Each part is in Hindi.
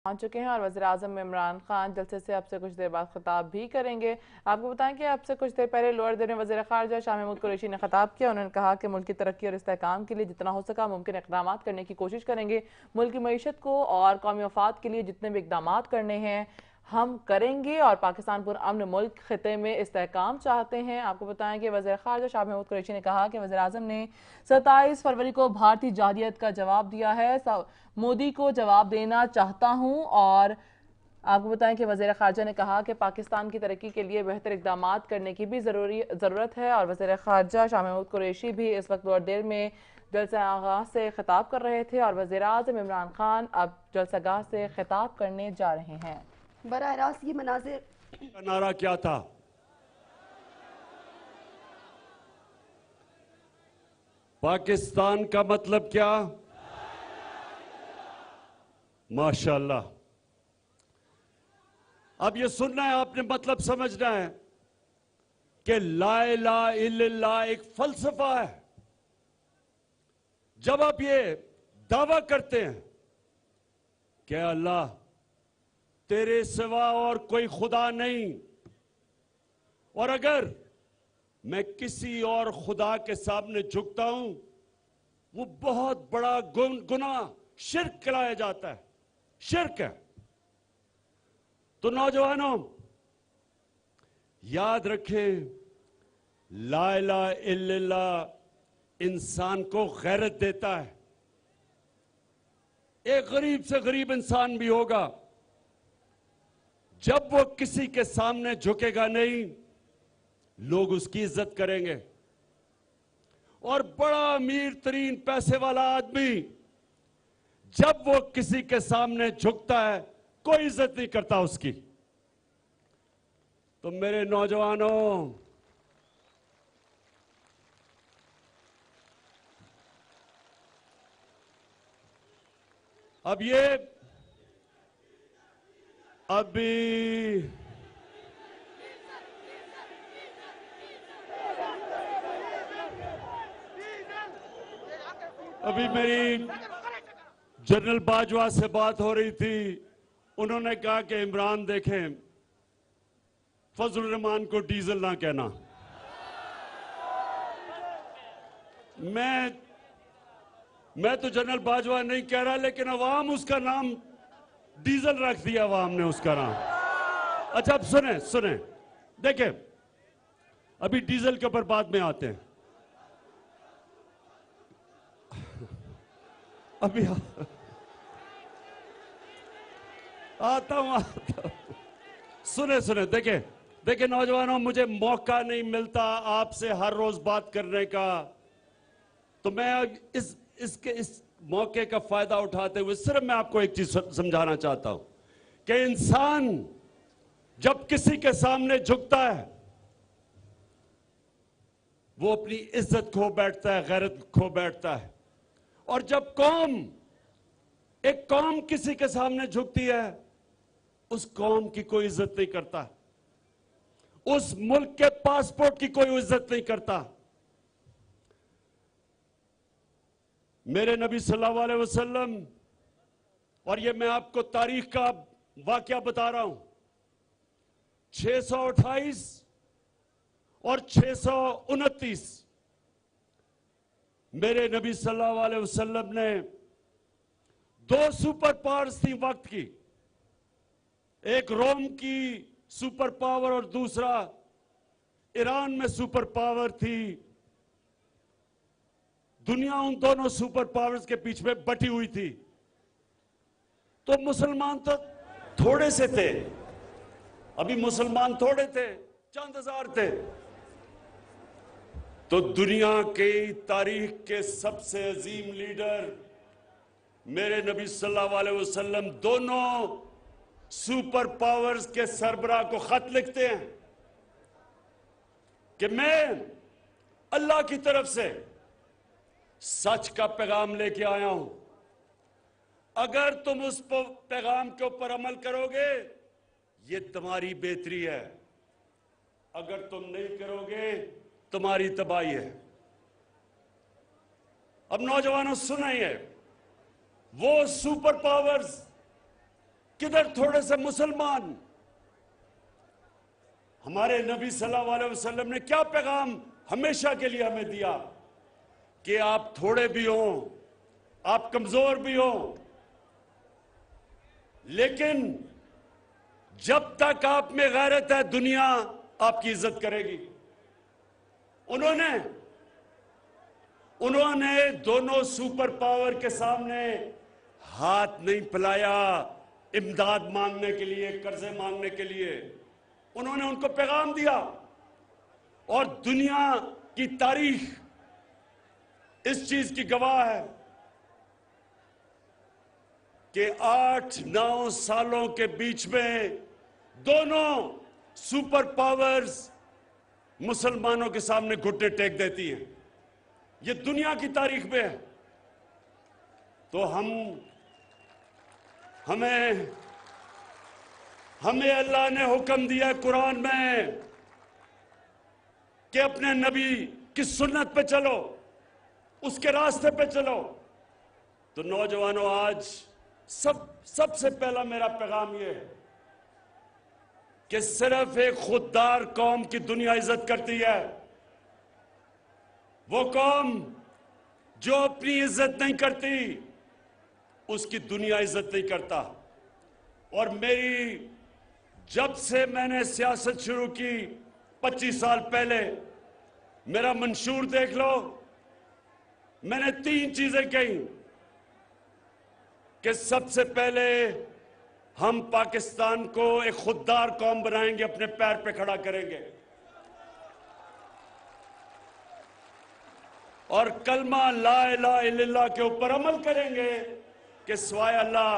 पहुंच चुके हैं और वज़ीर-ए-आज़म इमरान खान जलसे से अब से कुछ देर बाद खिताब भी करेंगे। आपको बताएं कि अब से कुछ देर पहले लोअर दिल्ली में वज़ीर ख़ारजा शाह महमूद कुरैशी ने खिताब किया। उन्होंने कहा कि मुल्क की तरक्की और इस्तेहकाम के लिए जितना हो सका मुमकिन इक़दाम करने की कोशिश करेंगे। मुल्क की मईशत को और कौमी मफाद के लिए जितने भी इक़दाम करने हैं हम करेंगे और पाकिस्तान पुरअमन मुल्क खिते में इस्तेहकाम चाहते हैं। आपको बताएं कि वज़ीर ख़ारजा शाह महमूद कुरैशी ने कहा कि वज़ीर-ए-आज़म ने 27 फरवरी को भारतीय जाहिलियत का जवाब दिया है। मोदी को जवाब देना चाहता हूं। और आपको बताएं कि वज़ीर ख़ारजा ने कहा कि पाकिस्तान की तरक्की के लिए बेहतर इक़दाम करने की भी ज़रूरत है। और वज़ीर ख़ारजा शाह महमूद कुरैशी भी इस वक्त लोअर दिल्ली में जलसागाह से खिताब कर रहे थे और वज़ीर-ए-आज़म इमरान खान अब जलसागाह से खिताब करने जा रहे हैं। बराह रास्त ये मनाजिर का नारा क्या था? पाकिस्तान का मतलब क्या? माशाअल्लाह। अब ये सुनना है आपने, मतलब समझना है कि ला इलाहा इल्लल्लाह एक फलसफा है। जब आप ये दावा करते हैं कि अल्लाह तेरे सिवा और कोई खुदा नहीं, और अगर मैं किसी और खुदा के सामने झुकता हूं वो बहुत बड़ा गुनाह शिर्क कहलाया जाता है, शिर्क है। तो नौजवानों याद रखें, ला इलाहा इल्लल्लाह इंसान को गैरत देता है। एक गरीब से गरीब इंसान भी होगा, जब वो किसी के सामने झुकेगा नहीं लोग उसकी इज्जत करेंगे। और बड़ा अमीर तरीन पैसे वाला आदमी जब वो किसी के सामने झुकता है कोई इज्जत नहीं करता उसकी। तो मेरे नौजवानों, अब ये अभी मेरी जनरल बाजवा से बात हो रही थी। उन्होंने कहा कि इमरान देखें, फजल रहमान को डीजल ना कहना। मैं तो जनरल बाजवा नहीं कह रहा, लेकिन अवाम उसका नाम डीजल रख दिया, अवाम ने उसका नाम। अच्छा अब सुने देखें, अभी डीजल के ऊपर बाद में आते हैं। अभी आता हूं। सुने देखे नौजवानों, मुझे मौका नहीं मिलता आपसे हर रोज बात करने का, तो मैं इस मौके का फायदा उठाते हुए सिर्फ मैं आपको एक चीज समझाना चाहता हूं कि इंसान जब किसी के सामने झुकता है वो अपनी इज्जत खो बैठता है, गैरत खो बैठता है। और जब एक कौम किसी के सामने झुकती है उस कौम की कोई इज्जत नहीं करता, उस मुल्क के पासपोर्ट की कोई इज्जत नहीं करता। मेरे नबी सल्लल्लाहु अलैहि वसल्लम, और ये मैं आपको तारीख का वाकया बता रहा हूं, 628 और 629 मेरे नबी सल्लल्लाहु अलैहि वसल्लम ने दो सुपर पावर्स थी वक्त की, एक रोम की सुपर पावर और दूसरा ईरान में सुपर पावर थी। दुनिया उन दोनों सुपर पावर्स के बीच में बटी हुई थी। तो मुसलमान तो थोड़े से थे, अभी मुसलमान थोड़े थे, चंद हजार थे। तो दुनिया की तारीख के सबसे अजीम लीडर मेरे नबी सल्लल्लाहु अलैहि वसल्लम दोनों सुपर पावर्स के सरबराह को खत लिखते हैं कि मैं अल्लाह की तरफ से सच का पैगाम लेके आया हूं, अगर तुम उस पैगाम के ऊपर अमल करोगे ये तुम्हारी बेहतरी है, अगर तुम नहीं करोगे तुम्हारी तबाही है। अब नौजवानों सुनिए, वो सुपर पावर्स किधर थोड़े से मुसलमान? हमारे नबी सल्लल्लाहु अलैहि वसल्लम ने क्या पैगाम हमेशा के लिए हमें दिया कि आप थोड़े भी हो, आप कमजोर भी हो, लेकिन जब तक आप में गैरत है दुनिया आपकी इज्जत करेगी। उन्होंने दोनों सुपर पावर के सामने हाथ नहीं फैलाया इमदाद मांगने के लिए, कर्जे मांगने के लिए। उन्होंने उनको पैगाम दिया। और दुनिया की तारीख इस चीज की गवाह है कि 8-9 सालों के बीच में दोनों सुपर पावर्स मुसलमानों के सामने घुटने टेक देती हैं। ये दुनिया की तारीख में है। तो हमें अल्लाह ने हुक्म दिया कुरान में कि अपने नबी की सुन्नत पे चलो, उसके रास्ते पे चलो। तो नौजवानों, आज सबसे पहला मेरा पैगाम यह है कि सिर्फ एक खुददार कौम की दुनिया इज्जत करती है। वो कौम जो अपनी इज्जत नहीं करती उसकी दुनिया इज्जत नहीं करता। और जब से मैंने सियासत शुरू की 25 साल पहले, मेरा मंशूर देख लो, मैंने 3 चीजें कही कि सबसे पहले हम पाकिस्तान को एक खुददार कौम बनाएंगे, अपने पैर पे खड़ा करेंगे और कलमा ला इलाहा इल्लल्लाह के ऊपर अमल करेंगे कि सिवाय अल्लाह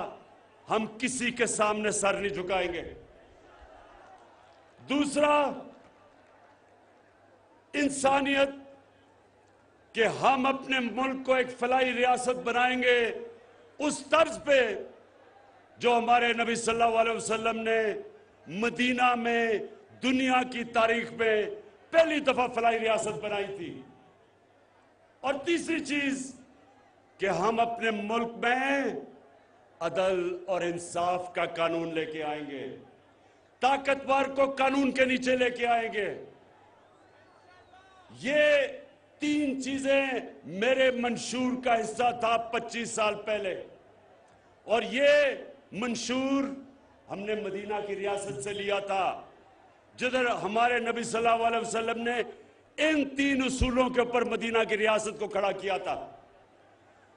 हम किसी के सामने सर नहीं झुकाएंगे। दूसरा, इंसानियत, कि हम अपने मुल्क को एक फलाही रियासत बनाएंगे उस तर्ज पे जो हमारे नबी सल्लल्लाहु अलैहि वसल्लम ने मदीना में दुनिया की तारीख में पहली दफा फलाही रियासत बनाई थी। और तीसरी चीज कि हम अपने मुल्क में अदल और इंसाफ का कानून लेके आएंगे, ताकतवर को कानून के नीचे लेके आएंगे। ये 3 चीजें मेरे मंशूर का हिस्सा था 25 साल पहले। और ये मंशूर हमने मदीना की रियासत से लिया था, जिधर हमारे नबी सल्लल्लाहु अलैहि वसल्लम ने इन 3 उसूलों के ऊपर मदीना की रियासत को खड़ा किया था।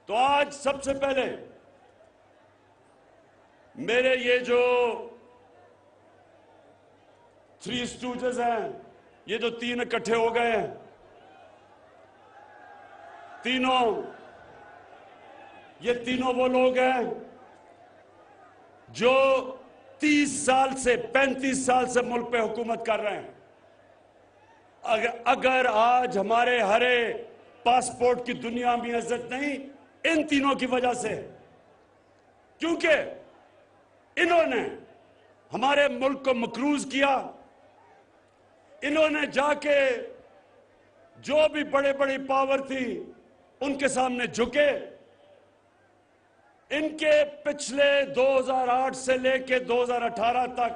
तो आज सबसे पहले मेरे ये जो 3 स्टूजेस हैं, ये जो 3 इकट्ठे हो गए हैं, ये तीनों वो लोग हैं जो 30 साल से 35 साल से मुल्क पे हुकूमत कर रहे हैं। अगर आज हमारे हरे पासपोर्ट की दुनिया में इज्जत नहीं, इन तीनों की वजह से, क्योंकि इन्होंने हमारे मुल्क को मकरूज किया। इन्होंने जाके जो भी बड़े बड़ी पावर थी उनके सामने झुके। इनके पिछले 2008 से लेके 2018 तक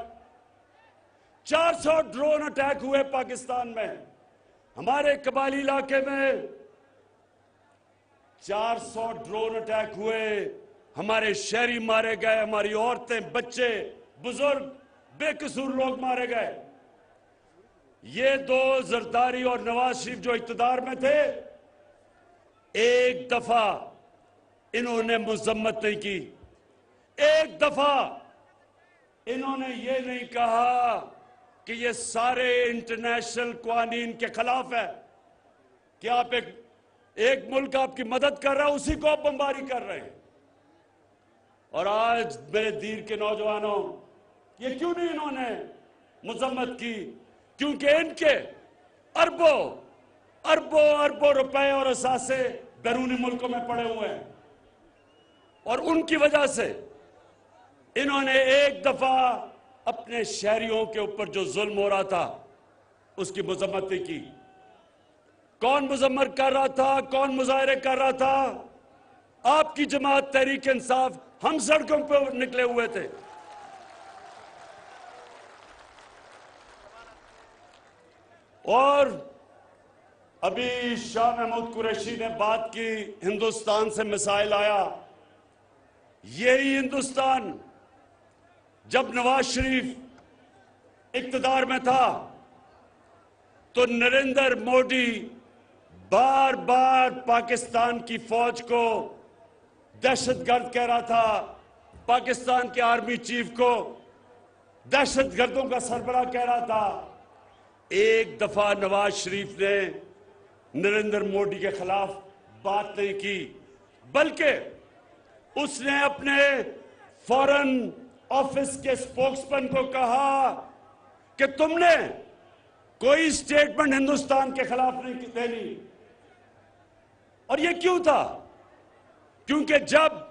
400 ड्रोन अटैक हुए पाकिस्तान में। हमारे कबाली इलाके में 400 ड्रोन अटैक हुए, हमारे शहरी मारे गए, हमारी औरतें, बच्चे, बुजुर्ग, बेकसूर लोग मारे गए। ये 2 जरदारी और नवाज शरीफ जो इक्तदार में थे, एक दफा इन्होंने मजम्मत नहीं की, एक दफा इन्होंने ये नहीं कहा कि ये सारे इंटरनेशनल कानून के खिलाफ है कि आप एक मुल्क आपकी मदद कर रहा है, उसी को आप बमबारी कर रहे हैं। और आज मेरे दीर के नौजवानों, ये क्यों नहीं इन्होंने मजम्मत की? क्योंकि इनके अरबों रुपए और असासे बैरूनी मुल्कों में पड़े हुए हैं और उनकी वजह से इन्होंने एक दफा अपने शहरियों के ऊपर जो जुल्म हो रहा था उसकी मजम्मत नहीं की। कौन मजम्मत कर रहा था, कौन मुजाहरे कर रहा था? आपकी जमात तहरीक इंसाफ। हम सड़कों पर निकले हुए थे, और अभी शाह महमूद कुरैशी ने बात की, हिंदुस्तान से मिसाइल आया। यही हिंदुस्तान जब नवाज शरीफ इक्तदार में था तो नरेंद्र मोदी बार बार पाकिस्तान की फौज को दहशतगर्द कह रहा था, पाकिस्तान के आर्मी चीफ को दहशतगर्दों का सरबराह कह रहा था। एक दफा नवाज शरीफ ने नरेंद्र मोदी के खिलाफ बात नहीं की, बल्कि उसने अपने फॉरेन ऑफिस के स्पोक्समैन को कहा कि तुमने कोई स्टेटमेंट हिंदुस्तान के खिलाफ नहीं देनी। और यह क्यों था? क्योंकि जब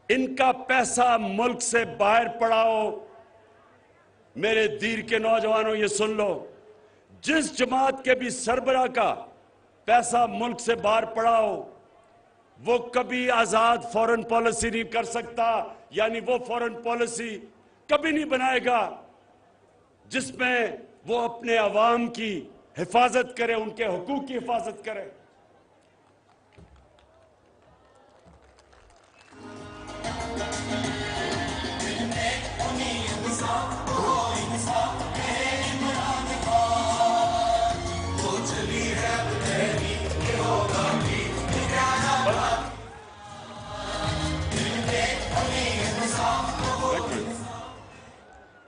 इनका पैसा मुल्क से बाहर पड़ा हो, मेरे दीर के नौजवानों ये सुन लो, जिस जमात के भी सरबराह का पैसा मुल्क से बाहर पड़ा हो, वो कभी आजाद फॉरेन पॉलिसी नहीं कर सकता, यानी वो फॉरेन पॉलिसी कभी नहीं बनाएगा जिसमें वो अपने अवाम की हिफाजत करे, उनके हुकूक की हिफाजत करे।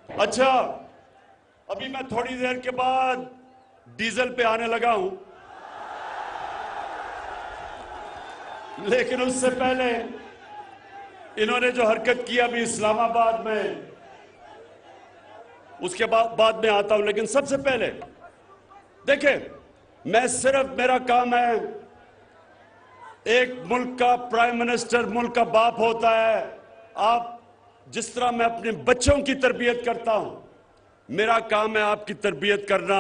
अच्छा, अभी मैं थोड़ी देर के बाद डीजल पे आने लगा हूं, लेकिन उससे पहले इन्होंने जो हरकत की अभी इस्लामाबाद में, उसके बाद में आता हूं। लेकिन सबसे पहले देखें, मैं सिर्फ, मेरा काम है, एक मुल्क का प्राइम मिनिस्टर मुल्क का बाप होता है। आप जिस तरह मैं अपने बच्चों की तरबियत करता हूं, मेरा काम है आपकी तरबियत करना,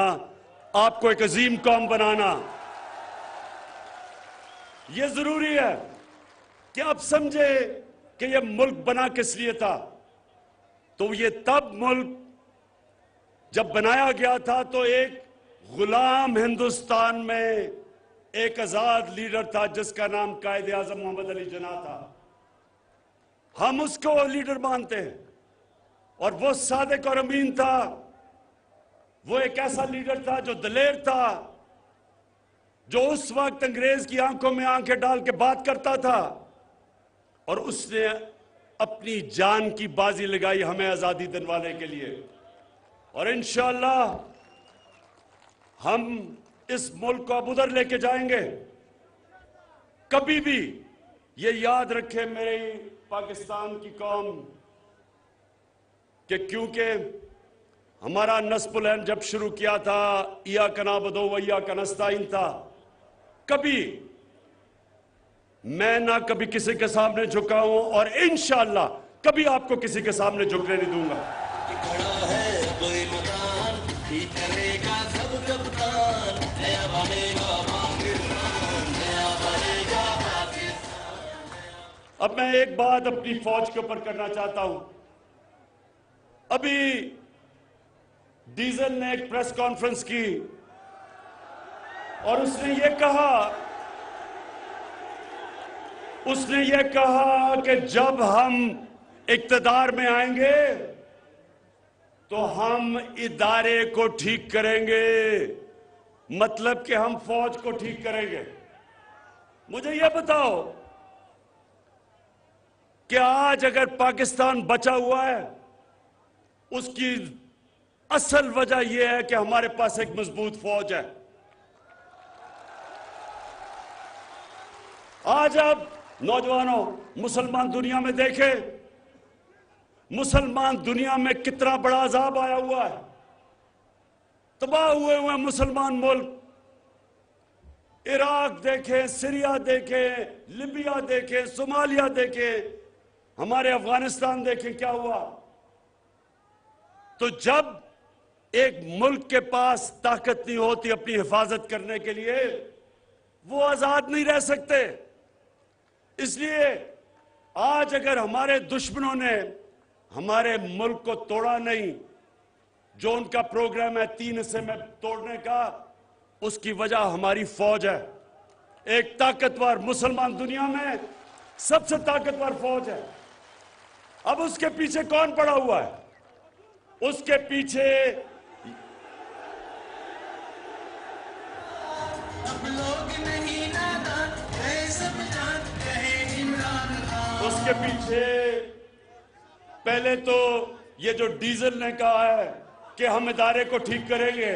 आपको एक अजीम कौम बनाना। यह जरूरी है कि आप समझे कि यह मुल्क बना किस लिए था। तो ये तब मुल्क जब बनाया गया था तो एक गुलाम हिंदुस्तान में एक आजाद लीडर था जिसका नाम कायदे आजम मोहम्मद अली जिन्ना था। हम उसको लीडर मानते हैं और वो सादिक और अमीन था। वो एक ऐसा लीडर था जो दलेर था, जो उस वक्त अंग्रेज की आंखों में आंखें डाल के बात करता था और उसने अपनी जान की बाजी लगाई हमें आजादी दिलवाने के लिए। और इंशाअल्लाह हम इस मुल्क को अब उधर लेके जाएंगे। कभी भी ये याद रखे मेरी पाकिस्तान की कौम कि क्योंकि हमारा नस्बुल ऐन जब शुरू किया था, इया कनाबुदु व इया कनस्ताइन था, कभी मैं ना कभी किसी के सामने झुका हूं और इंशाअल्लाह कभी आपको किसी के सामने झुकने नहीं दूंगा। अब मैं एक बात अपनी फौज के ऊपर करना चाहता हूं। अभी डीजल ने एक प्रेस कॉन्फ्रेंस की और उसने ये कहा कि जब हम इक्तदार में आएंगे तो हम इदारे को ठीक करेंगे, मतलब कि हम फौज को ठीक करेंगे। मुझे यह बताओ कि आज अगर पाकिस्तान बचा हुआ है, उसकी असल वजह यह है कि हमारे पास एक मजबूत फौज है। आज आप नौजवानों मुसलमान दुनिया में देखें, मुसलमान दुनिया में कितना बड़ा अजाब आया हुआ है, तबाह हुए हुए मुसलमान मुल्क। इराक देखें, सीरिया देखें, लिबिया देखें, सोमालिया देखें, हमारे अफगानिस्तान देखें क्या हुआ। तो जब एक मुल्क के पास ताकत नहीं होती अपनी हिफाजत करने के लिए, वो आजाद नहीं रह सकते। इसलिए आज अगर हमारे दुश्मनों ने हमारे मुल्क को तोड़ा नहीं, जो उनका प्रोग्राम है 3 हिस्से में तोड़ने का, उसकी वजह हमारी फौज है। एक ताकतवर मुसलमान दुनिया में सबसे ताकतवर फौज है। अब उसके पीछे कौन पड़ा हुआ है? उसके पीछे पहले तो ये जो डीजल ने कहा है कि हम इदारे को ठीक करेंगे।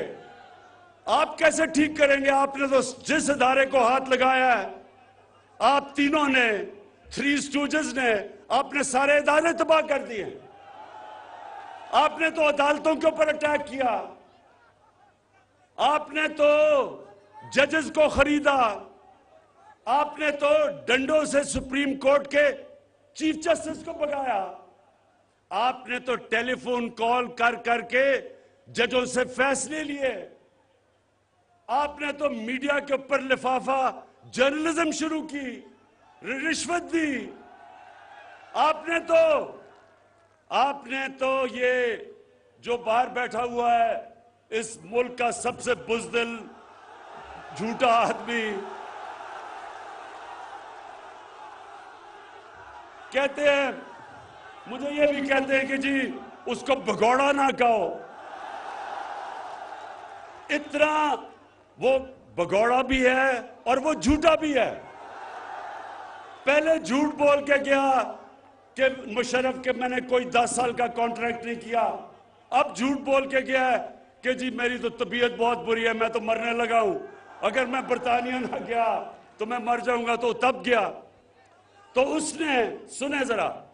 आप कैसे ठीक करेंगे? आपने तो जिस इदारे को हाथ लगाया है, आप तीनों ने, 3 स्टूजेस ने, आपने सारे इदारे तबाह कर दिए। आपने तो अदालतों के ऊपर अटैक किया, आपने तो जजेस को खरीदा, आपने तो डंडों से सुप्रीम कोर्ट के चीफ जस्टिस को भगाया, आपने तो टेलीफोन कॉल कर करके जजों से फैसले लिए, आपने तो मीडिया के ऊपर लिफाफा जर्नलिज्म शुरू की, रिश्वत दी, आपने तो ये जो बाहर बैठा हुआ है इस मुल्क का सबसे बुज़दिल झूठा आदमी, कहते हैं, मुझे ये भी कहते हैं कि जी उसको भगौड़ा ना कहो। इतना वो भगौड़ा भी है और वो झूठा भी है। पहले झूठ बोल के गया कि मुशर्रफ के मैंने कोई 10 साल का कॉन्ट्रैक्ट नहीं किया। अब झूठ बोल के गया है कि जी मेरी तो तबीयत बहुत बुरी है, मैं तो मरने लगा हूं, अगर मैं बरतानिया ना गया तो मैं मर जाऊंगा। तो तब गया तो उसने, सुने जरा,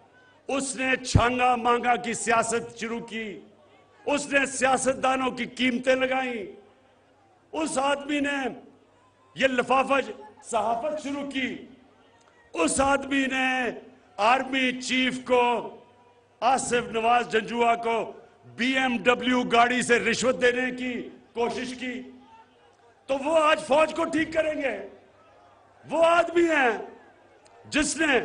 उसने छांगा मांगा की सियासत शुरू की, उसने सियासतदानों की कीमतें लगाई, उस आदमी ने ये लिफाफा सहाफत शुरू की, उस आदमी ने आर्मी चीफ को, आसिफ नवाज जंजुआ को BMW गाड़ी से रिश्वत देने की कोशिश की। तो वो आज फौज को ठीक करेंगे? वो आदमी है जिसने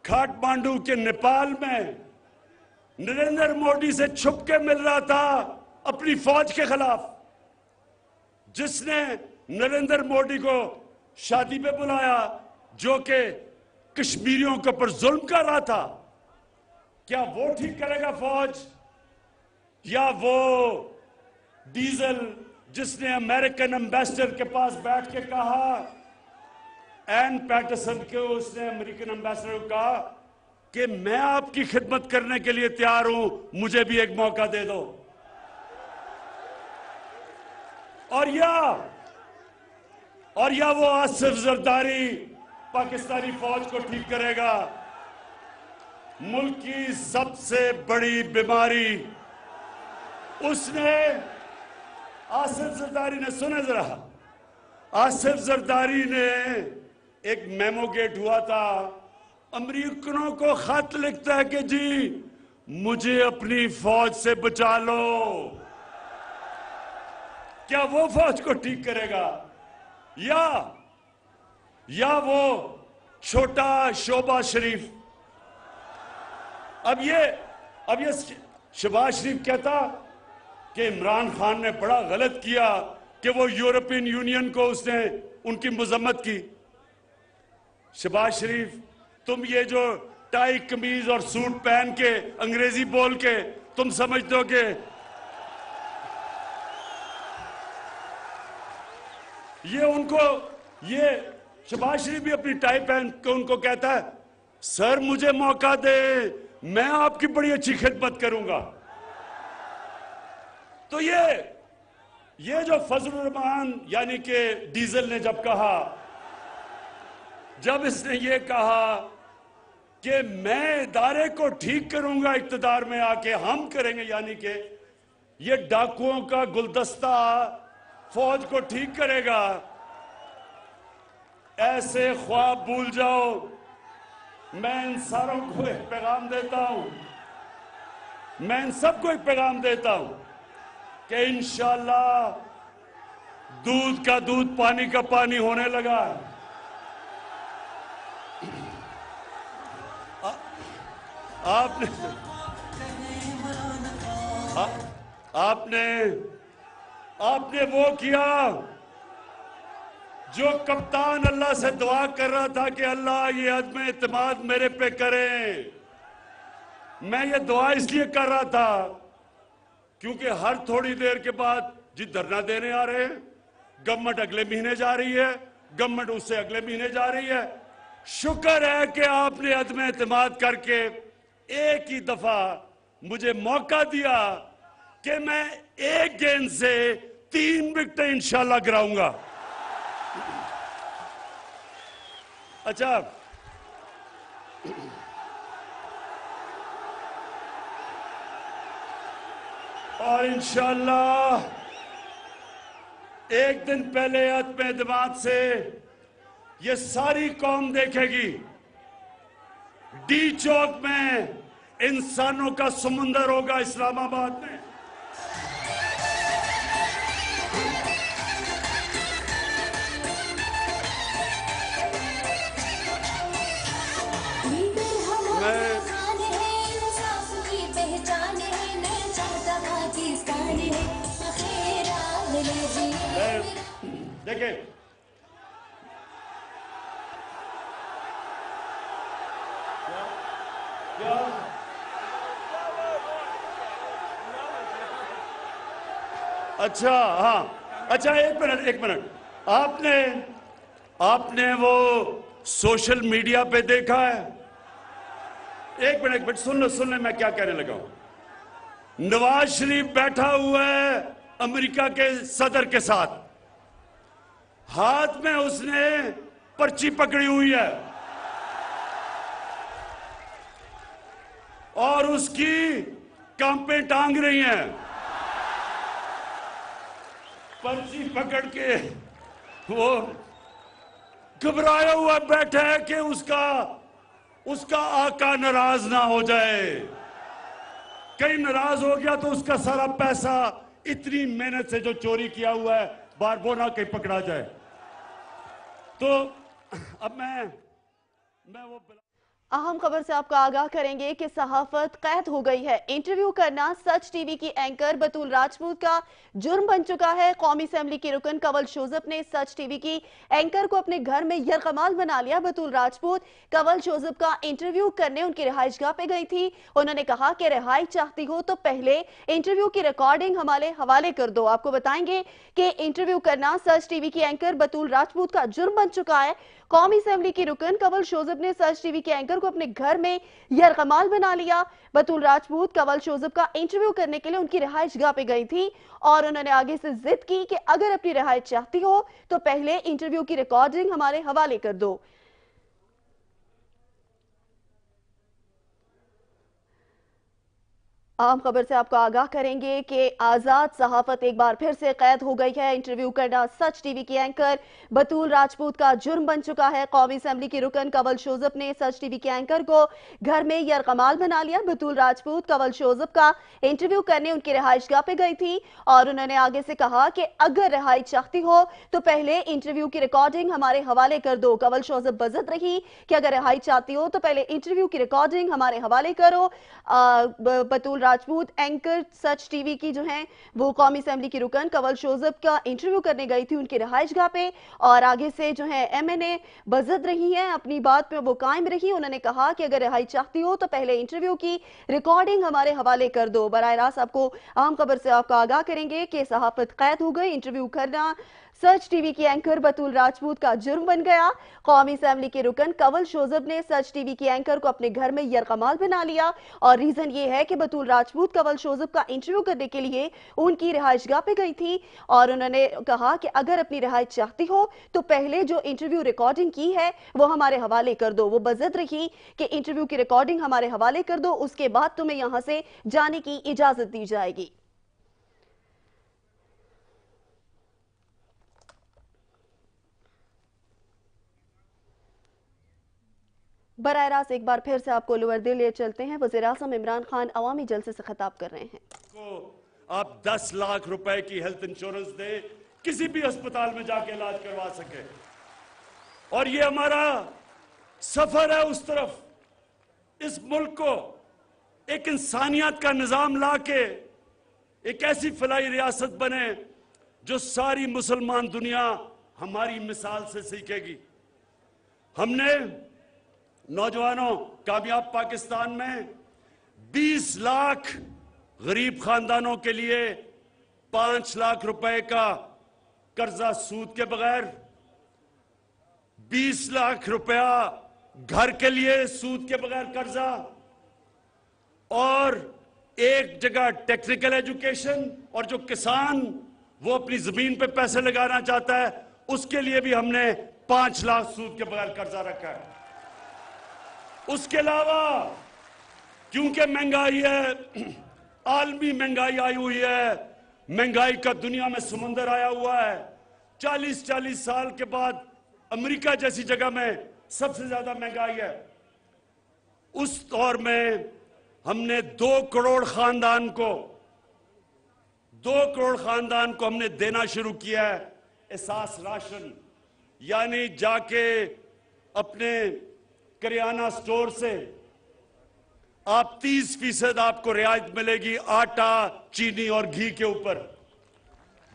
काठमांडू के नेपाल में नरेंद्र मोदी से छुप के मिल रहा था अपनी फौज के खिलाफ, जिसने नरेंद्र मोदी को शादी पे बुलाया जो कि कश्मीरियों के ऊपर जुल्म कर रहा था। क्या वो ठीक करेगा फौज? या वो डीजल जिसने अमेरिकन एम्बेसडर के पास बैठ के कहा, एन पैटरसन को, उसने अमेरिकन एम्बेसडर को कहा कि मैं आपकी खिदमत करने के लिए तैयार हूं, मुझे भी एक मौका दे दो। और या वो आसिफ जरदारी पाकिस्तानी फौज को ठीक करेगा? मुल्क की सबसे बड़ी बीमारी उसने, आसिफ जरदारी ने, सुने जरा, आसिफ जरदारी ने एक मेमो गेट हुआ था, अमेरिकनों को खत लिखता है कि जी मुझे अपनी फौज से बचा लो। क्या वो फौज को ठीक करेगा? या वो छोटा शोबा शरीफ? अब ये शहबाज शरीफ कहता कि इमरान खान ने बड़ा गलत किया कि वो यूरोपियन यूनियन को उसने उनकी मजम्मत की। शहबाज शरीफ, तुम ये जो टाई कमीज और सूट पहन के अंग्रेजी बोल के तुम समझते हो कि ये शहबाज शरीफ भी अपनी टाई पहन के उनको कहता है, सर मुझे मौका दे, मैं आपकी बड़ी अच्छी खिदमत करूंगा। तो ये जो फजलुर रहमान यानी कि डीजल ने जब इसने ये कहा कि मैं इदारे को ठीक करूंगा, इक्तदार में आके हम करेंगे, यानी कि ये डाकुओं का गुलदस्ता फौज को ठीक करेगा, ऐसे ख्वाब भूल जाओ। मैं इन सारों को एक पैगाम देता हूं, मैं इन सबको एक पैगाम देता हूं कि इंशाअल्लाह दूध का दूध, पानी का पानी होने लगा है। आपने आपने वो किया जो कप्तान अल्लाह से दुआ कर रहा था कि अल्लाह ये अदम एतमाद मेरे पे करें। मैं ये दुआ इसलिए कर रहा था क्योंकि हर थोड़ी देर के बाद जी धरना देने आ रहे हैं, गवर्नमेंट अगले महीने जा रही है, गवर्नमेंट उससे अगले महीने जा रही है। शुक्र है कि आपने अदम एतमाद करके एक ही दफा मुझे मौका दिया कि मैं एक गेंद से 3 विकेट इंशाल्लाह गिराऊंगा। अच्छा, और इंशाल्लाह एक दिन पहले अदम एतमाद से ये सारी कौम देखेगी डी चौक में इंसानों का समुंदर होगा इस्लामाबाद में। देखिए, अच्छा, हाँ, अच्छा, एक मिनट आपने वो सोशल मीडिया पे देखा है? एक मिनट सुन ले मैं क्या कहने लगा हूं। नवाज शरीफ बैठा हुआ है अमेरिका के सदर के साथ, हाथ में उसने पर्ची पकड़ी हुई है और उसकी कांपे टांग रही हैं। पर्ची पकड़ के वो घबराया हुआ बैठा है कि उसका आका नाराज ना हो जाए। कहीं नाराज हो गया तो उसका सारा पैसा इतनी मेहनत से जो चोरी किया हुआ है बार वो ना कहीं पकड़ा जाए। तो अब मैं वो अहम खबर से आपको आगाह करेंगे कि सहाफत कैद हो गई है। इंटरव्यू करना सच टीवी की एंकर बतूल राजपूत का जुर्म बन चुका है। कौमी असेंबली के रुकन कंवल जोसेफ ने सच टीवी की एंकर को अपने घर में यरगमाल बना लिया। बतूल राजपूत कंवल जोसेफ का इंटरव्यू करने उनकी रिहाइशगाह पे गई थी। उन्होंने कहा कि रिहाई चाहती हो तो पहले इंटरव्यू की रिकॉर्डिंग हमारे हवाले कर दो। आपको बताएंगे कि इंटरव्यू करना सच टीवी की एंकर बतूल राजपूत का जुर्म बन चुका है। कौमी असेंबली की रुकन कंवल जोसेफ ने सच टीवी के एंकर को अपने घर में यरगमाल बना लिया। बतूल राजपूत कंवल जोसेफ का इंटरव्यू करने के लिए उनकी रिहाइशगाह पे गई थी और उन्होंने आगे से जिद की कि अगर अपनी रिहाई चाहती हो तो पहले इंटरव्यू की रिकॉर्डिंग हमारे हवाले कर दो। आम खबर से आपको आगाह करेंगे कि आजाद सहाफत एक बार फिर से कैद हो गई है। इंटरव्यू करना सच टीवी की एंकर बतूल राजपूत का जुर्म बन चुका है। कौमी असेंबली की रुकन कंवल जोसेफ ने सच टीवी के एंकर को घर में यरगमाल बना लिया। बतूल राजपूत कंवल जोसेफ का इंटरव्यू करने उनकी रिहाइशगाह पे गई थी और उन्होंने आगे से कहा कि अगर रिहाई चाहती हो तो पहले इंटरव्यू की रिकॉर्डिंग हमारे हवाले कर दो। कंवल जोसेफ बजत रही कि अगर रिहाई चाहती हो तो पहले इंटरव्यू की रिकॉर्डिंग हमारे हवाले करो। बतूल राजपूत एंकर सच टीवी की जो है वो कौमी असेंबली की रुकन कंवल जोसेफ का इंटरव्यू करने गई थी उनकी रिहाइशगाह पे और आगे से जो है एमएनए बजत रही है, अपनी बात पे वो कायम रही। उन्होंने कहा कि अगर रिहाई चाहती हो तो पहले इंटरव्यू की रिकॉर्डिंग हमारे हवाले कर दो। बराह रास्त आपको अहम खबर से आपको आगाह करेंगे कि सहाफत कैद हो गई। इंटरव्यू करना सच टीवी की एंकर बतूल राजपूत का जुर्म बन गया। कौमी असेंबली के रुकन कंवल जोसेफ ने सच टीवी की एंकर को अपने घर में यरगमाल बना लिया और रीजन ये है कि बतूल राजपूत कंवल जोसेफ का इंटरव्यू करने के लिए उनकी रिहाइशगाह पे गई थी और उन्होंने कहा कि अगर अपनी रिहाई चाहती हो तो पहले जो इंटरव्यू रिकॉर्डिंग की है वो हमारे हवाले कर दो। वो बजत रही कि इंटरव्यू की रिकॉर्डिंग हमारे हवाले कर दो, उसके बाद तुम्हें यहां से जाने की इजाजत दी जाएगी। बराह रास्त एक बार फिर से आपको लोअर लिए चलते हैं। वज़ीर आज़म इमरान खान अवामी जलसे से खिताब कर रहे हैं। आप 10 लाख रुपए की हेल्थ इंश्योरेंस दे, किसी भी अस्पताल में जाके इलाज करवा सके और ये हमारा सफर है उस तरफ। इस मुल्क को एक इंसानियत का निजाम लाके एक ऐसी फलाई रियासत बने जो सारी मुसलमान दुनिया हमारी मिसाल से सीखेगी। हमने नौजवानों, कामयाब पाकिस्तान में 20 लाख गरीब खानदानों के लिए 5 लाख रुपए का कर्जा सूद के बगैर, 20 लाख रुपया घर के लिए सूद के बगैर कर्जा, और एक जगह टेक्निकल एजुकेशन, और जो किसान वो अपनी जमीन पे पैसे लगाना चाहता है उसके लिए भी हमने 5 लाख सूद के बगैर कर्जा रखा है। उसके अलावा क्योंकि महंगाई है, आलमी महंगाई आई हुई है, महंगाई का दुनिया में समुंदर आया हुआ है। 40-40 साल के बाद अमेरिका जैसी जगह में सबसे ज्यादा महंगाई है। उस दौर में हमने 2 करोड़ खानदान को हमने देना शुरू किया है एहसास राशन, यानी जाके अपने करियाना स्टोर से आप 30% आपको रियायत मिलेगी आटा, चीनी और घी के ऊपर।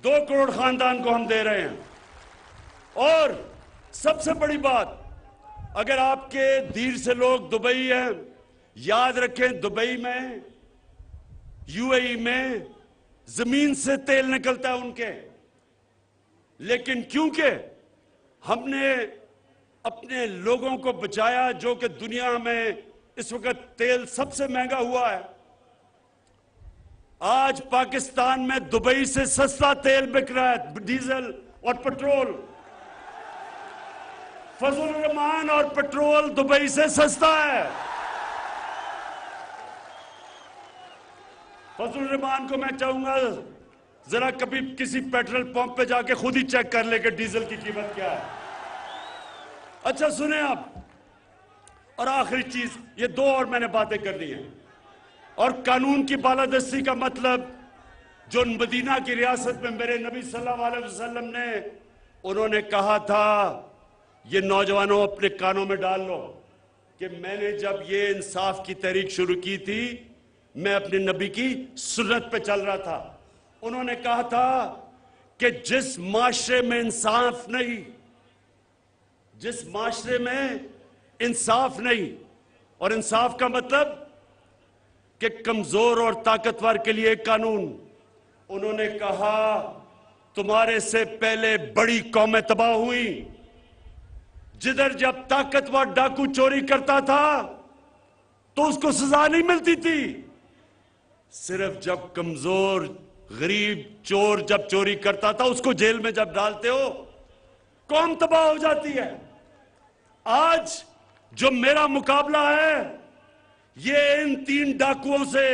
2 करोड़ खानदान को हम दे रहे हैं। और सबसे बड़ी बात, अगर आपके धीर से लोग दुबई हैं, याद रखें दुबई में, यूएई में जमीन से तेल निकलता है उनके, लेकिन क्योंकि हमने अपने लोगों को बचाया, जो कि दुनिया में इस वक्त तेल सबसे महंगा हुआ है, आज पाकिस्तान में दुबई से सस्ता तेल बिक रहा है, डीजल और पेट्रोल। फजल रहमान और पेट्रोल दुबई से सस्ता है। फजल रहमान को मैं चाहूंगा जरा कभी किसी पेट्रोल पंप पे जाके खुद ही चेक कर ले कि डीजल की कीमत क्या है। अच्छा सुने आप, और आखिरी चीज, ये 2 और मैंने बातें कर दी हैं। और कानून की बालादस्ती का मतलब, जो मदीना की रियासत में मेरे नबी सल्लल्लाहु अलैहि वसल्लम ने, उन्होंने कहा था, ये नौजवानों अपने कानों में डाल लो, कि मैंने जब ये इंसाफ की तहरीक शुरू की थी, मैं अपने नबी की सुन्नत पे चल रहा था। उन्होंने कहा था कि जिस माशरे में इंसाफ नहीं, जिस माशरे में इंसाफ नहीं, और इंसाफ का मतलब कि कमजोर और ताकतवर के लिए कानून, उन्होंने कहा तुम्हारे से पहले बड़ी कौमें तबाह हुई, जिधर जब ताकतवर डाकू चोरी करता था तो उसको सजा नहीं मिलती थी, सिर्फ जब कमजोर गरीब चोर जब चोरी करता था उसको जेल में जब डालते हो कौम तबाह हो जाती है। आज जो मेरा मुकाबला है ये इन 3 डाकुओं से,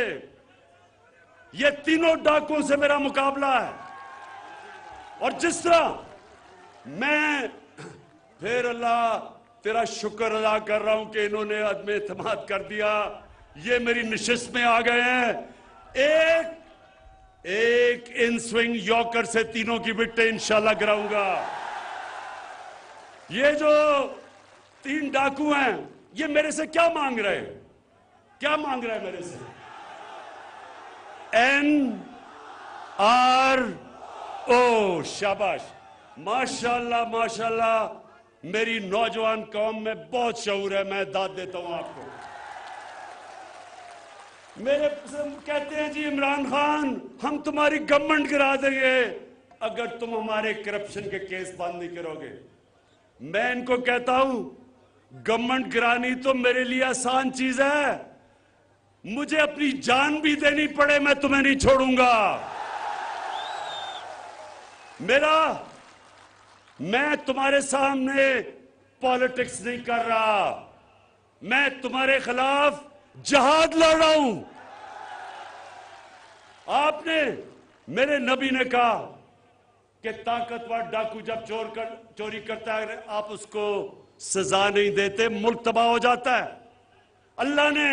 ये तीनों डाकुओं से मेरा मुकाबला है। और जिस तरह मैं फिर अल्लाह तेरा शुक्र अदा कर रहा हूं कि इन्होंने अदम एतमाद कर दिया, ये मेरी नशिस्त में आ गए हैं। एक इन स्विंग यॉर्कर से तीनों की विकेटें इंशाल्लाह गिराऊंगा। ये जो 3 डाकू हैं ये मेरे से क्या मांग रहे हैं? क्या मांग रहे हैं मेरे से? NRO। शाबाश, माशाल्लाह माशाल्लाह, मेरी नौजवान कौम में बहुत शऊर है। मैं दाद देता हूं आपको। मेरे कहते हैं जी इमरान खान हम तुम्हारी गवर्नमेंट गिरा देंगे अगर तुम हमारे करप्शन के केस बंद नहीं करोगे। मैं इनको कहता हूं गवर्नमेंट गिरानी तो मेरे लिए आसान चीज है, मुझे अपनी जान भी देनी पड़े मैं तुम्हें नहीं छोड़ूंगा। मैं तुम्हारे सामने पॉलिटिक्स नहीं कर रहा, मैं तुम्हारे खिलाफ जहाद लड़ रहा हूं। आपने, मेरे नबी ने कहा कि ताकतवर डाकू जब चोरी करता है आप उसको सजा नहीं देते, मुल्क तबाह हो जाता है। अल्लाह ने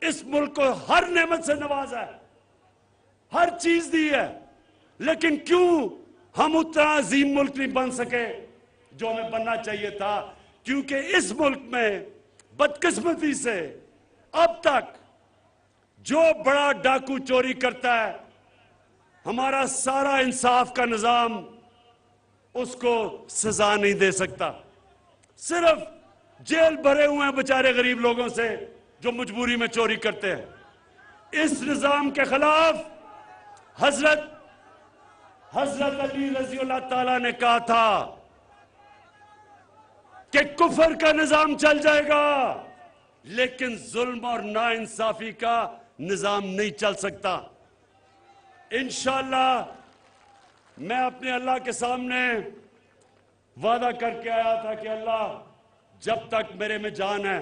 इस मुल्क को हर नेमत से नवाजा है, हर चीज दी है, लेकिन क्यों हम उतना अजीम मुल्क नहीं बन सके जो हमें बनना चाहिए था? क्योंकि इस मुल्क में बदकिस्मती से अब तक जो बड़ा डाकू चोरी करता है हमारा सारा इंसाफ का निजाम उसको सजा नहीं दे सकता। सिर्फ जेल भरे हुए हैं बेचारे गरीब लोगों से जो मजबूरी में चोरी करते हैं। इस निजाम के खिलाफ हजरत अली रजी अल्लाह ताला ने कहा था कि कुफर का निजाम चल जाएगा, लेकिन जुल्म और नाइंसाफी का निजाम नहीं चल सकता। इंशाअल्लाह मैं अपने अल्लाह के सामने वादा करके आया था कि अल्लाह, जब तक मेरे में जान है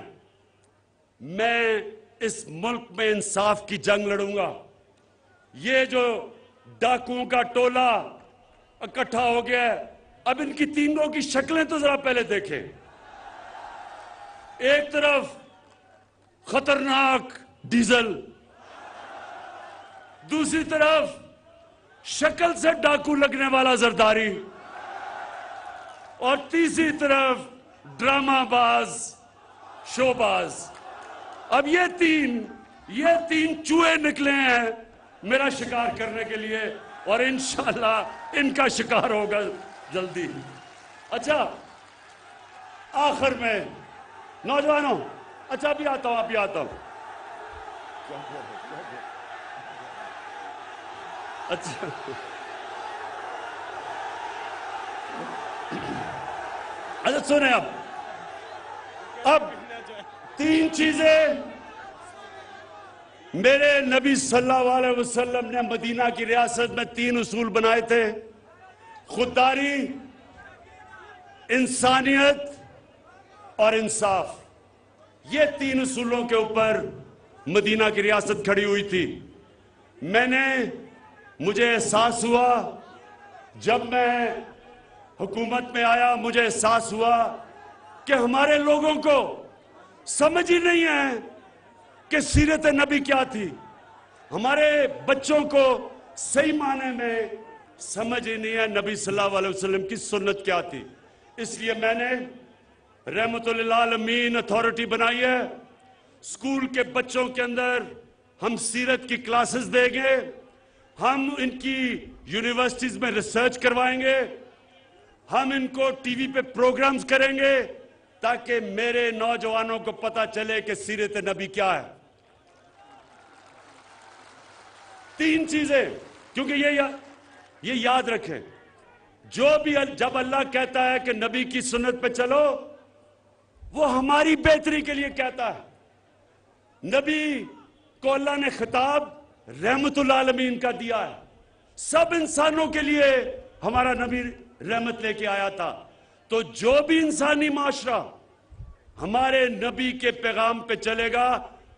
मैं इस मुल्क में इंसाफ की जंग लड़ूंगा। ये जो डाकुओं का टोला इकट्ठा हो गया है, अब इनकी तीनों की शक्लें तो जरा पहले देखें। एक तरफ खतरनाक डीजल, दूसरी तरफ शक्ल से डाकू लगने वाला जरदारी, और तीसरी तरफ ड्रामाबाज शोबाज। अब ये तीन चूहे निकले हैं मेरा शिकार करने के लिए, और इंशाअल्लाह इनका शिकार होगा जल्दी। अच्छा, आखिर में नौजवानों, अच्छा अभी आता हूं। अच्छा, सुने अब तीन चीजें मेरे नबी सल्लल्लाहु अलैहि वसल्लम ने मदीना की रियासत में तीन उसूल बनाए थे: खुददारी, इंसानियत और इंसाफ। ये तीन उसूलों के ऊपर मदीना की रियासत खड़ी हुई थी। मुझे एहसास हुआ, जब मैं हुकूमत में आया, मुझे एहसास हुआ कि हमारे लोगों को समझ ही नहीं है कि सीरत नबी क्या थी। हमारे बच्चों को सही माने में समझ ही नहीं है नबी सल्लल्लाहु अलैहि वसल्लम की सुन्नत क्या थी। इसलिए मैंने रहमतुल लिल आलमीन अथॉरिटी बनाई है। स्कूल के बच्चों के अंदर हम सीरत की क्लासेस देंगे, हम इनकी यूनिवर्सिटीज में रिसर्च करवाएंगे, हम इनको टीवी पे प्रोग्राम्स करेंगे, ताकि मेरे नौजवानों को पता चले कि सीरत नबी क्या है। तीन चीजें, क्योंकि ये याद रखें, जब अल्लाह कहता है कि नबी की सुन्नत पे चलो, वो हमारी बेहतरी के लिए कहता है। नबी को अल्लाह ने खिताब रहमतुल आलमीन का दिया है। सब इंसानों के लिए हमारा नबी रहमत लेके आया था। तो जो भी इंसानी माशरा हमारे नबी के पैगाम पे चलेगा,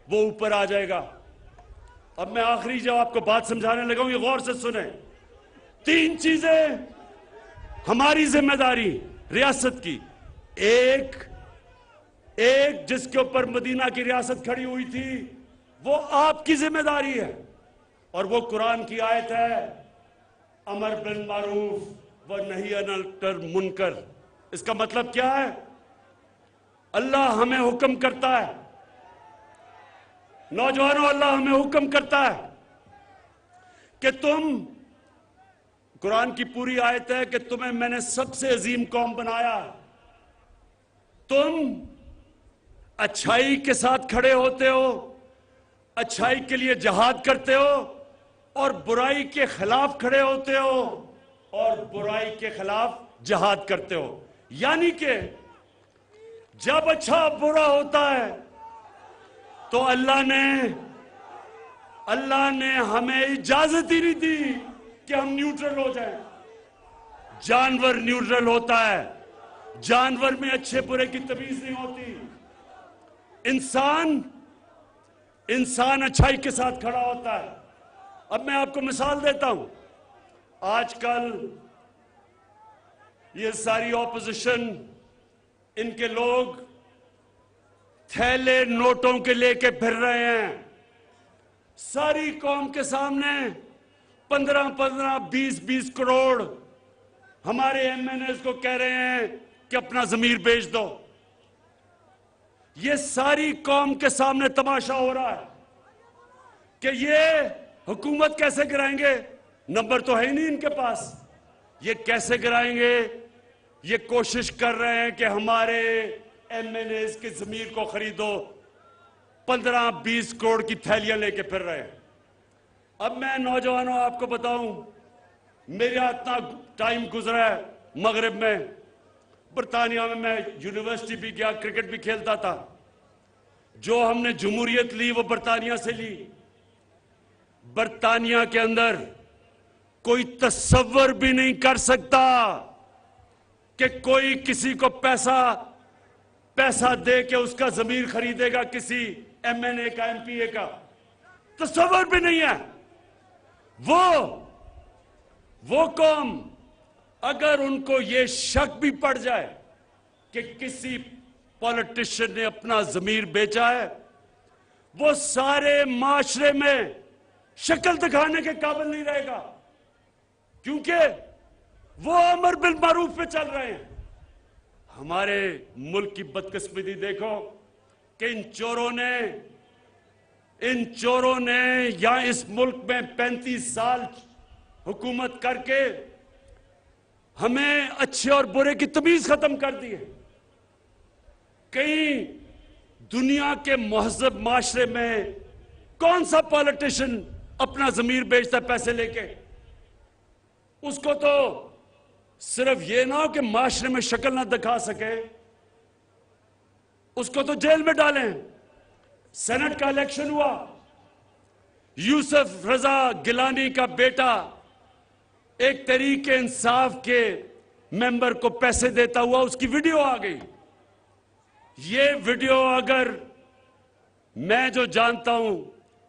वो ऊपर आ जाएगा। अब मैं आखिरी जब आपको बात समझाने लगा हूं, ये गौर से सुने। तीन चीजें हमारी जिम्मेदारी रियासत की, एक जिसके ऊपर मदीना की रियासत खड़ी हुई थी, वो आपकी जिम्मेदारी है, और वो कुरान की आयत है, अमर बिल मारूफ व नही अनिल मुनकर। इसका मतलब क्या है? अल्लाह हमें हुक्म करता है, नौजवानों, अल्लाह हमें हुक्म करता है कि तुम, कुरान की पूरी आयत है कि तुम्हें मैंने सबसे अजीम कौम बनाया, तुम अच्छाई के साथ खड़े होते हो, अच्छाई के लिए जहाद करते हो, और बुराई के खिलाफ खड़े होते हो, और बुराई के खिलाफ जहाद करते हो। यानी कि जब अच्छा बुरा होता है तो अल्लाह ने हमें इजाजत ही नहीं दी कि हम न्यूट्रल हो जाएं। जानवर न्यूट्रल होता है, जानवर में अच्छे बुरे की तमीज नहीं होती। इंसान अच्छाई के साथ खड़ा होता है। अब मैं आपको मिसाल देता हूं। आजकल ये सारी ऑपोजिशन, इनके लोग थैले नोटों के लेके फिर रहे हैं, सारी कौम के सामने 15-15, 20-20 करोड़ हमारे एमएनएस को कह रहे हैं कि अपना जमीर बेच दो। ये सारी कौम के सामने तमाशा हो रहा है कि ये हुकूमत कैसे गिराएंगे। नंबर तो है ही नहीं इनके पास। ये कैसे गिराएंगे? ये कोशिश कर रहे हैं कि हमारे एमएनएस की जमीर को खरीदो, 15-20 करोड़ की थैलियां लेके फिर रहे हैं। अब मैं नौजवानों आपको बताऊं, मेरा इतना टाइम गुजरा है मगरिब में, बरतानिया में मैं यूनिवर्सिटी भी गया, क्रिकेट भी खेलता था। जो हमने जमहूरियत ली वो बरतानिया से ली। बरतानिया के अंदर कोई तस्वर भी नहीं कर सकता कि कोई किसी को पैसा दे के उसका जमीर खरीदेगा, किसी एमएनए का, एमपीए का। तस्वर भी नहीं है। वो कौम, अगर उनको ये शक भी पड़ जाए कि किसी पॉलिटिशियन ने अपना जमीर बेचा है, वो सारे माशरे में शक्ल दिखाने के काबिल नहीं रहेगा, क्योंकि वो अमर बिल मारूफ पे चल रहे हैं। हमारे मुल्क की बदकिस्मती देखो कि इन चोरों ने या इस मुल्क में 35 साल हुकूमत करके हमें अच्छे और बुरे की तमीज खत्म कर दी है। कहीं दुनिया के महज़ब माशरे में कौन सा पॉलिटिशियन अपना जमीर बेचता है पैसे लेके? उसको तो सिर्फ ये ना हो कि माशरे में शक्ल ना दिखा सके, उसको तो जेल में डालें। सेनेट का इलेक्शन हुआ, यूसुफ रजा गिलानी का बेटा एक तहरीक इंसाफ के मेंबर को पैसे देता हुआ, उसकी वीडियो आ गई। ये वीडियो अगर मैं जो जानता हूं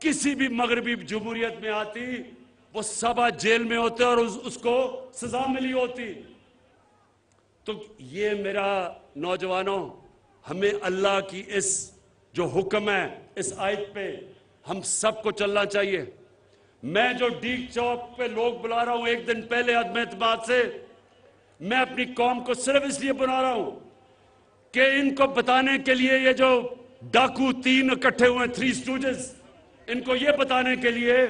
किसी भी मगरबी जमहूरियत में आती, वो सबा जेल में होते और उसको सजा मिली होती। तो ये मेरा नौजवानों, हमें अल्लाह की इस जो हुक्म है, इस आयत पे हम सबको चलना चाहिए। मैं जो डीग चौक पे लोग बुला रहा हूं एक दिन पहले अदम एतमाद से, मैं अपनी कौम को सिर्फ इसलिए बुला रहा हूं कि इनको बताने के लिए, ये जो डाकू 3 इकट्ठे हुए, 3 स्टूडेंट्स, इनको ये बताने के लिए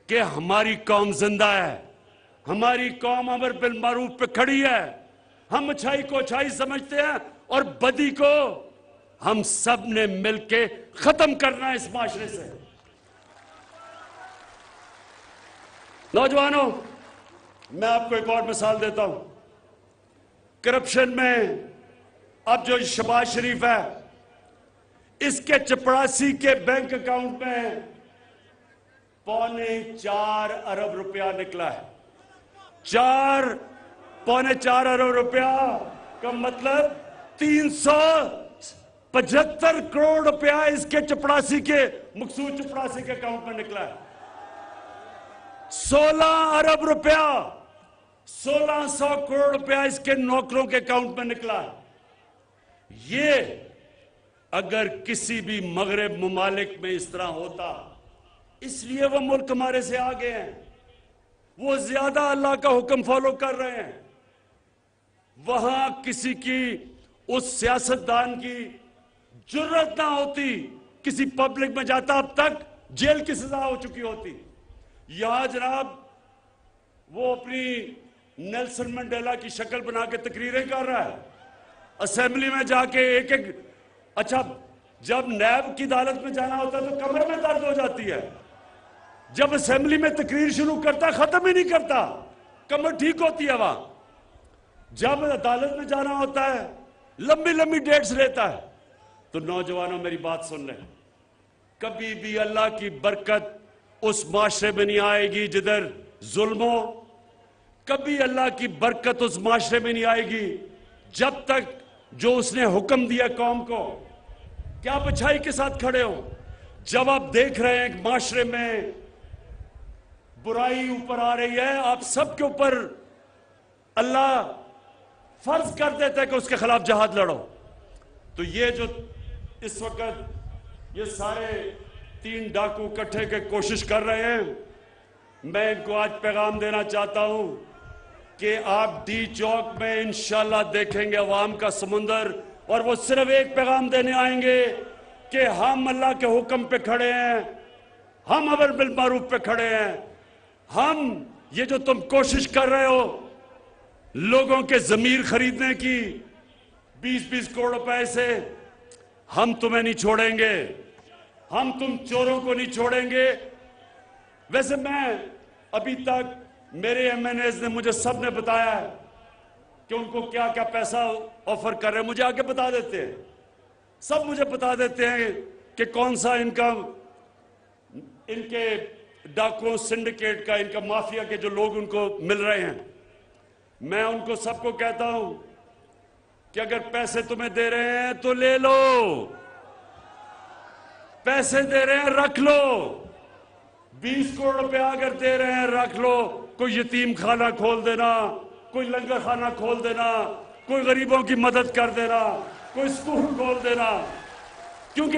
कि हमारी कौम जिंदा है, हमारी कौम अमर बिल मारूफ पे खड़ी है। हम अच्छाई को अच्छाई समझते हैं और बदी को हम सब ने मिलके खत्म करना है इस माशरे से। नौजवानों, मैं आपको एक और मिसाल देता हूं। करप्शन में अब जो शहबाज शरीफ है, इसके चपरासी के बैंक अकाउंट में 4.25 अरब रुपया निकला है। 4.25 अरब रुपया का मतलब 375 करोड़ रुपया इसके चपरासी के, मकसूद चपरासी के अकाउंट में निकला है। 16 अरब रुपया, 1600 करोड़ रुपया इसके नौकरों के अकाउंट में निकला है। ये अगर किसी भी मगरब मुमालिक में इस तरह होता, इसलिए वो मुल्क हमारे से आगे हैं, वो ज्यादा अल्लाह का हुक्म फॉलो कर रहे हैं। वहां किसी की, उस सियासतदान की जुर्रत ना होती, किसी पब्लिक में जाता, अब तक जेल की सजा हो चुकी होती। यहां जनाब वो अपनी नेल्सन मंडेला की शक्ल बना के तकरीरें कर रहा है, असेंबली में जाके एक अच्छा, जब नैब की अदालत में जाना होता है तो कमर में दर्द हो जाती है। जब असेंबली में तकरीर शुरू करता, खत्म ही नहीं करता, कमर ठीक होती है वहां। जब अदालत में जाना होता है, लंबी लंबी डेट्स लेता है। तो नौजवानों, मेरी बात सुन लें, कभी भी अल्लाह की बरकत उस माशरे में नहीं आएगी जिधर जुल्म हो। कभी अल्लाह की बरकत उस माशरे में नहीं आएगी जब तक जो उसने हुक्म दिया कौम को कि आप अच्छाई के साथ खड़े हो। जब आप देख रहे हैं कि माशरे में बुराई ऊपर आ रही है, आप सबके ऊपर अल्लाह फर्ज कर देता है कि उसके खिलाफ जहाद लड़ो। तो ये जो इस वक्त ये सारे 3 डाकू इकट्ठे के कोशिश कर रहे हैं, मैं इनको आज पैगाम देना चाहता हूं कि आप डी चौक में इंशाल्लाह देखेंगे अवाम का समुंदर, और वो सिर्फ एक पैगाम देने आएंगे कि हम अल्लाह के हुक्म पे खड़े हैं, हम अमर बिल मारूफ पे खड़े हैं, हम ये जो तुम कोशिश कर रहे हो लोगों के जमीर खरीदने की 20-20 करोड़ रुपए से, हम तुम्हें नहीं छोड़ेंगे, हम तुम चोरों को नहीं छोड़ेंगे। वैसे मैं अभी तक मेरे एमएनएस ने मुझे सब ने बताया है कि उनको क्या क्या पैसा ऑफर कर रहे हैं, मुझे आके बता देते हैं, सब मुझे बता देते हैं कि कौन सा इनकम इनके डाकुओं सिंडिकेट का, इनका माफिया के जो लोग उनको मिल रहे हैं। मैं उनको सबको कहता हूं कि अगर पैसे तुम्हें दे रहे हैं तो ले लो, पैसे दे रहे हैं रख लो, 20 करोड़ रुपया अगर दे रहे हैं रख लो। कोई यतीम खाना खोल देना, कोई लंगर खाना खोल देना, कोई गरीबों की मदद कर देना, कोई स्कूल खोल देना, क्योंकि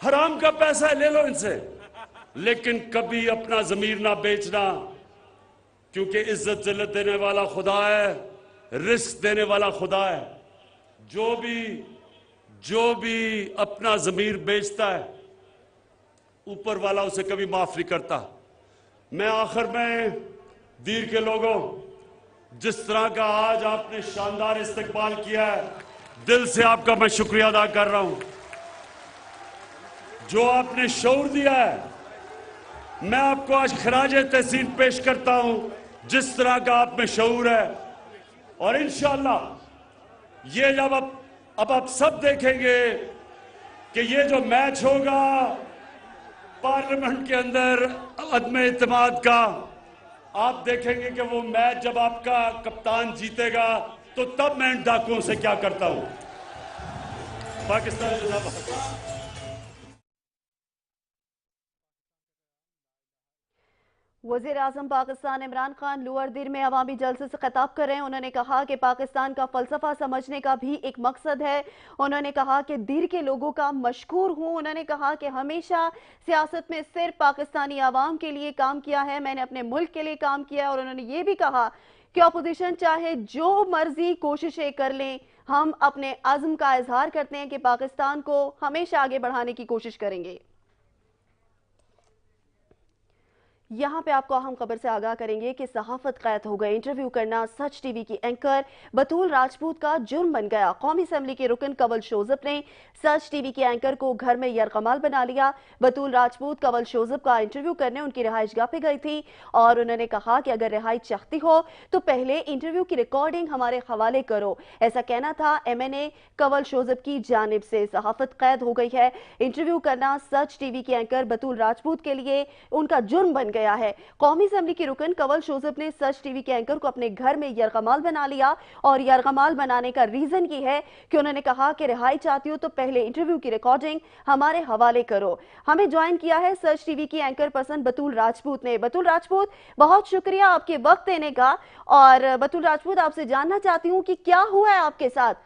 हराम का पैसा है, ले लो इनसे, लेकिन कभी अपना जमीर ना बेचना, क्योंकि इज्जत जिल्लत देने वाला खुदा है, रिस्क देने वाला खुदा है। जो भी अपना जमीर बेचता है ऊपर वाला उसे कभी माफ नहीं करता। मैं आखिर में दीर के लोगों, जिस तरह का आज आपने शानदार इस्तकबाल किया है, दिल से आपका मैं शुक्रिया अदा कर रहा हूं। जो आपने शऊर दिया है, मैं आपको आज खराजे तहसीन पेश करता हूं, जिस तरह का आप में शऊर है। और इंशाअल्लाह ये जब अब आप सब देखेंगे कि ये जो मैच होगा पार्लियामेंट के अंदर अदम इत्तेमाद का, आप देखेंगे कि वो मैच जब आपका कप्तान जीतेगा तो तब मैं इन डाकुओं से क्या करता हूं। पाकिस्तान जिंदाबाद। वज़ीर आज़म पाकिस्तान इमरान खान लोअर दिर में अवामी जलसे से खिताब कर रहे हैं। उन्होंने कहा कि पाकिस्तान का फलसफा समझने का भी एक मकसद है। उन्होंने कहा कि दिर के लोगों का मशकूर हूँ। उन्होंने कहा कि हमेशा सियासत में सिर्फ पाकिस्तानी आवाम के लिए काम किया है, मैंने अपने मुल्क के लिए काम किया है। और उन्होंने ये भी कहा कि अपोजिशन चाहे जो मर्जी कोशिशें कर लें, हम अपने अज़्म का इजहार करते हैं कि पाकिस्तान को हमेशा आगे बढ़ाने की कोशिश करेंगे। यहाँ पे आपको अहम खबर से आगाह करेंगे कि सहाफत कैद हो गए। इंटरव्यू करना सच टीवी की एंकर बतूल राजपूत का जुर्म बन गया। कौमी असेंबली के रुकन कंवल शोजब ने सच टीवी की एंकर को घर में यरगमाल बना लिया। बतूल राजपूत कंवल शोजब का इंटरव्यू करने उनकी रिहाइशगाह पे गई थी और उन्होंने कहा कि अगर रिहाई चाहती हो तो पहले इंटरव्यू की रिकॉर्डिंग हमारे हवाले करो, ऐसा कहना था MNA कंवल शोजब की जानिब से। सहाफत कैद हो गई है। इंटरव्यू करना सच टीवी की एंकर बतूल राजपूत के लिए उनका जुर्म बन गया है। कौमी असेंबली की रुकन कंवल शोजब ने सच टीवी के एंकर को अपने घर में यरगमाल बना लिया और यरगमाल बनाने का रीजन ये है कि उन्होंने कहा कि रिहाई चाहती हो तो पहले इंटरव्यू की रिकॉर्डिंग हमारे हवाले करो। हमें ज्वाइन किया है सच टीवी की एंकर पर्सन बतूल राजपूत ने। बतूल राजपूत, बहुत शुक्रिया आपके वक्त देने का। और बतूल राजपूत, आपसे जानना चाहती हूँ कि क्या हुआ है आपके साथ।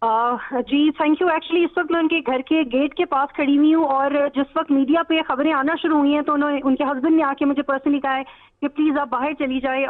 जी थैंक यू। एक्चुअली इस वक्त मैं उनके घर के गेट के पास खड़ी हुई हूँ और जिस वक्त मीडिया पे खबरें आना शुरू हुई हैं तो उन्होंने, उनके हस्बैंड ने आके मुझे पर्सनली कहा है कि प्लीज़ आप बाहर चली जाए,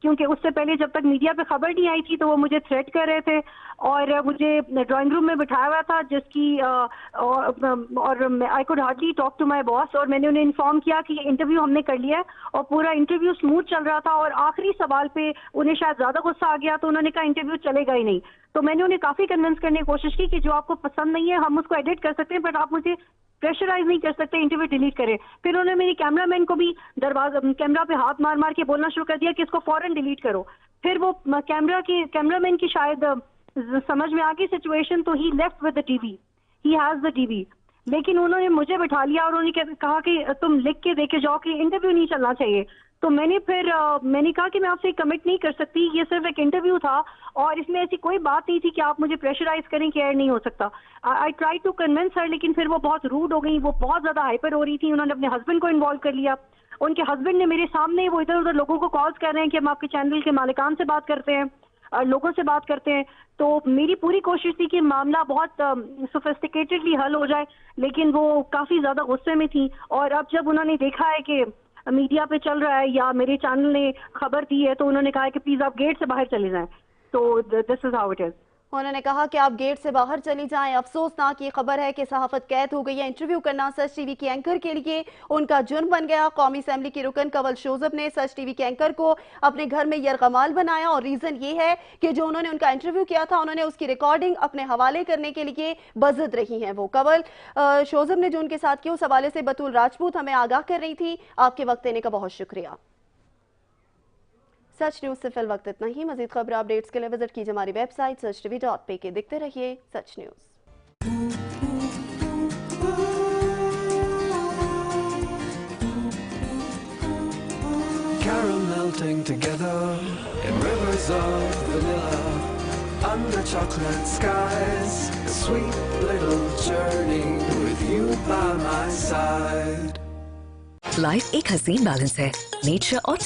क्योंकि उससे पहले जब तक मीडिया पे खबर नहीं आई थी तो वो मुझे थ्रेट कर रहे थे और मुझे ड्राइंग रूम में बिठाया हुआ था, जिसकी और I could hardly talk to my boss. और मैंने उन्हें इन्फॉर्म किया कि इंटरव्यू हमने कर लिया है और पूरा इंटरव्यू स्मूथ चल रहा था और आखिरी सवाल पे उन्हें शायद ज़्यादा गुस्सा आ गया तो उन्होंने कहा इंटरव्यू चलेगा ही नहीं। तो मैंने उन्हें काफ़ी कन्विंस करने की कोशिश की कि जो आपको पसंद नहीं है हम उसको एडिट कर सकते हैं, बट आप मुझे प्रेशराइज नहीं कर सकते इंटरव्यू डिलीट करें। फिर उन्होंने मेरे कैमरामैन को भी कैमरा पे हाथ मार मार के बोलना शुरू कर दिया कि इसको फौरन डिलीट करो। फिर वो कैमरामैन की शायद समझ में आ गई सिचुएशन तो he left with the TV, he has the TV. लेकिन उन्होंने मुझे बिठा लिया और उन्होंने कहा कि तुम लिख के देके जाओ कि इंटरव्यू नहीं चलना चाहिए। तो मैंने कहा कि मैं आपसे कमिट नहीं कर सकती, ये सिर्फ एक इंटरव्यू था और इसमें ऐसी कोई बात नहीं थी कि आप मुझे प्रेशराइज करें कि एयर नहीं हो सकता। I try to convince her, लेकिन फिर वो बहुत रूड हो गई, वो बहुत ज़्यादा हाइपर हो रही थी। उन्होंने अपने हस्बैंड को इन्वॉल्व कर लिया। उनके हस्बैंड ने मेरे सामने, वो इधर उधर लोगों को कॉल्स कर रहे हैं कि हम आपके चैनल के मालिकान से बात करते हैं, लोगों से बात करते हैं। तो मेरी पूरी कोशिश थी कि मामला बहुत सोफिस्टिकेटेडली हल हो जाए, लेकिन वो काफ़ी ज़्यादा गुस्से में थी। और अब जब उन्होंने देखा है कि मीडिया पे चल रहा है या मेरे चैनल ने खबर दी है तो उन्होंने कहा है कि प्लीज़ आप गेट से बाहर चले जाएं। तो this is how it is. उन्होंने कहा कि आप गेट से बाहर चली जाएं। अफसोसनाक ये खबर है कि सहाफत कैद हो गई है। इंटरव्यू करना सच टीवी की एंकर के लिए उनका जुर्म बन गया। कौमी असेंबली की रुकन कंवल शोजब ने सच टीवी के एंकर को अपने घर में यरगमाल बनाया और रीजन ये है कि जो उन्होंने उनका इंटरव्यू किया था उन्होंने उसकी रिकॉर्डिंग अपने हवाले करने के लिए बजद रही हैं। वो कंवल शोजब ने जो उनके साथ किया उस हवाले से बतूल राजपूत हमें आगाह कर रही थी। आपके वक्त देने का बहुत शुक्रिया। सच न्यूज से फिल वक्त इतना ही। मजीद खबर अपडेट्स के लिए विजिट कीजिए हमारी वेबसाइट sach.tv.pk। देखते रहिए सच news. Carol melting together in rivers of vanilla under chocolate skies, a sweet little journey with you by my side. Life एक हसीन बैलेंस है नेचर और